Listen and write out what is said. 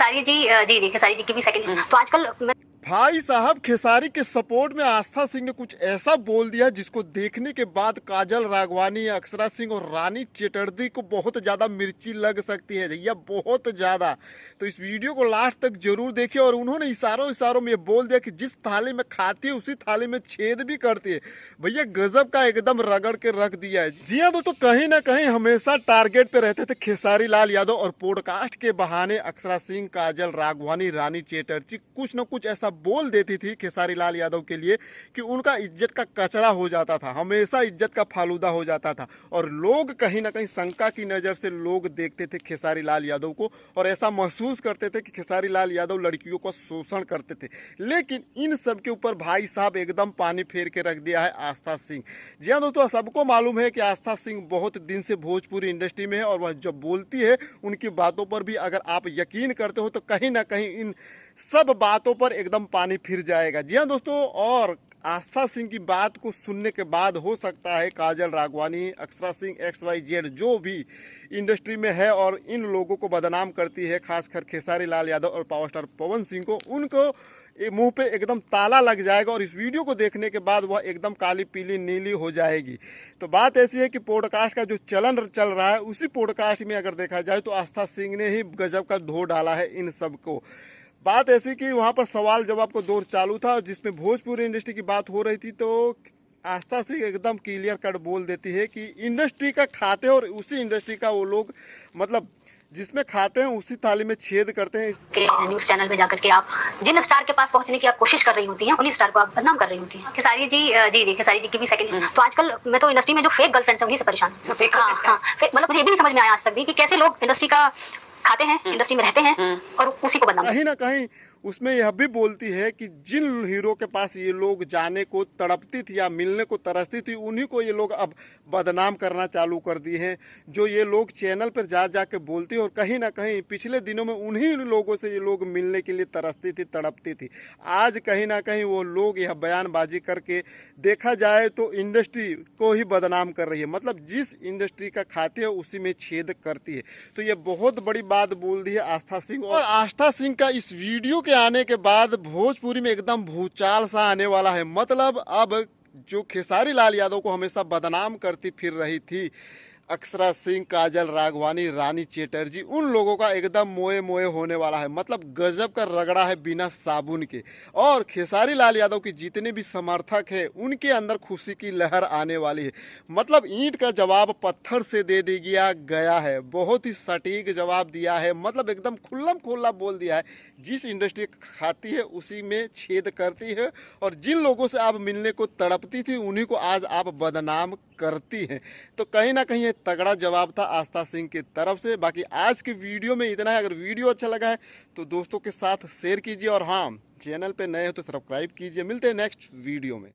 खेसारी जी जी खेसारी जी की भी सेकंड। तो आजकल भाई साहब, खेसारी के सपोर्ट में आस्था सिंह ने कुछ ऐसा बोल दिया जिसको देखने के बाद काजल राघवानी, अक्षरा सिंह और रानी चटर्जी को बहुत ज्यादा मिर्ची लग सकती है भैया, बहुत ज्यादा। तो इस वीडियो को लास्ट तक जरूर देखिए। और उन्होंने इशारों इशारों में ये बोल दिया कि जिस थाली में खाती है उसी थाली में छेद भी करती है। भैया गजब का एकदम रगड़ के रख दिया है। जी हाँ दोस्तों, कहीं ना कहीं हमेशा टारगेट पे रहते थे खेसारी लाल यादव, और पॉडकास्ट के बहाने अक्षरा सिंह, काजल राघवानी, रानी चटर्जी कुछ न कुछ ऐसा बोल देती थी खेसारी लाल यादव के लिए कि उनका इज्जत का कचरा हो जाता था, हमेशा इज्जत का फालूदा हो जाता था। और लोग कहीं ना कहीं शंका की नज़र से लोग देखते थे खेसारी लाल यादव को, और ऐसा महसूस करते थे कि खेसारी लाल यादव लड़कियों का शोषण करते थे। लेकिन इन सब के ऊपर भाई साहब एकदम पानी फेर के रख दिया है आस्था सिंह। जी हाँ दोस्तों, सबको मालूम है कि आस्था सिंह बहुत दिन से भोजपुरी इंडस्ट्री में है, और वह जब बोलती है उनकी बातों पर भी अगर आप यकीन करते हो तो कहीं ना कहीं इन सब बातों पर एकदम पानी फिर जाएगा। जी हाँ दोस्तों, और आस्था सिंह की बात को सुनने के बाद हो सकता है काजल राघवानी, अक्षरा सिंह, XYZ जो भी इंडस्ट्री में है और इन लोगों को बदनाम करती है, खासकर खेसारी लाल यादव और पावर स्टार पवन सिंह को, उनको मुंह पे एकदम ताला लग जाएगा, और इस वीडियो को देखने के बाद वह एकदम काली पीली नीली हो जाएगी। तो बात ऐसी है कि पॉडकास्ट का जो चलन चल रहा है, उसी पॉडकास्ट में अगर देखा जाए तो आस्था सिंह ने ही गजब का धो डाला है इन सबको। बात ऐसी कि वहाँ पर सवाल जवाब का दौर चालू था जिसमें भोजपुरी इंडस्ट्री की बात हो रही थी, तो आस्था सिंह एकदम क्लियर कट बोल देती है कि इंडस्ट्री का खाते हैं और उसी इंडस्ट्री का वो लोग, मतलब जिसमें खाते हैं उसी थाली में छेद करते हैं। न्यूज चैनल में जाकर के आप जिन स्टार के पास पहुंचने की आप कोशिश कर रही होती हैं, उन्हीं स्टार को आप बदनाम कर रही होती हैं। खेसारी जी जी खेसारी जी की भी सेकंड। तो आजकल मैं तो इंडस्ट्री में जो फेक गर्लफ्रेंड्स हैं उन्हीं से परेशान हूं। मतलब मुझे ये भी नहीं समझ में आया आज तक भी कि कैसे लोग इंडस्ट्री का खाते हैं, इंडस्ट्री में रहते हैं और उसी को बदनाम। कहीं ना कहीं उसमें यह भी बोलती है कि जिन हीरो के पास ये लोग जाने को तड़पती थी या मिलने को तरसती थी, उन्हीं को ये लोग अब बदनाम करना चालू कर दिए हैं, जो ये लोग चैनल पर जा जा के बोलती हैं। और कहीं ना कहीं पिछले दिनों में उन्हीं लोगों से ये लोग मिलने के लिए तरसती थी, तड़पती थी। आज कहीं ना कहीं वो लोग यह बयानबाजी करके, देखा जाए तो इंडस्ट्री को ही बदनाम कर रही है, मतलब जिस इंडस्ट्री का खाती है उसी में छेद करती है। तो ये बहुत बड़ी बात बोल दी है आस्था सिंह। और आस्था सिंह का इस वीडियो के आने के बाद भोजपुरी में एकदम भूचाल सा आने वाला है। मतलब अब जो खेसारी लाल यादव को हमेशा बदनाम करती फिर रही थी अक्षरा सिंह, काजल राघवानी, रानी चटर्जी, उन लोगों का एकदम मोए मोए होने वाला है। मतलब गजब का रगड़ा है बिना साबुन के। और खेसारी लाल यादव के जितने भी समर्थक हैं उनके अंदर खुशी की लहर आने वाली है। मतलब ईंट का जवाब पत्थर से दे दिया गया है, बहुत ही सटीक जवाब दिया है। मतलब एकदम खुल्लम खुल्ला बोल दिया है, जिस इंडस्ट्री खाती है उसी में छेद करती है, और जिन लोगों से आप मिलने को तड़पती थी उन्हीं को आज आप बदनाम करती हैं। तो कहीं ना कहीं ये तगड़ा जवाब था आस्था सिंह की तरफ से। बाकी आज की वीडियो में इतना है। अगर वीडियो अच्छा लगा है तो दोस्तों के साथ शेयर कीजिए, और हाँ, चैनल पे नए हो तो सब्सक्राइब कीजिए। मिलते हैं नेक्स्ट वीडियो में।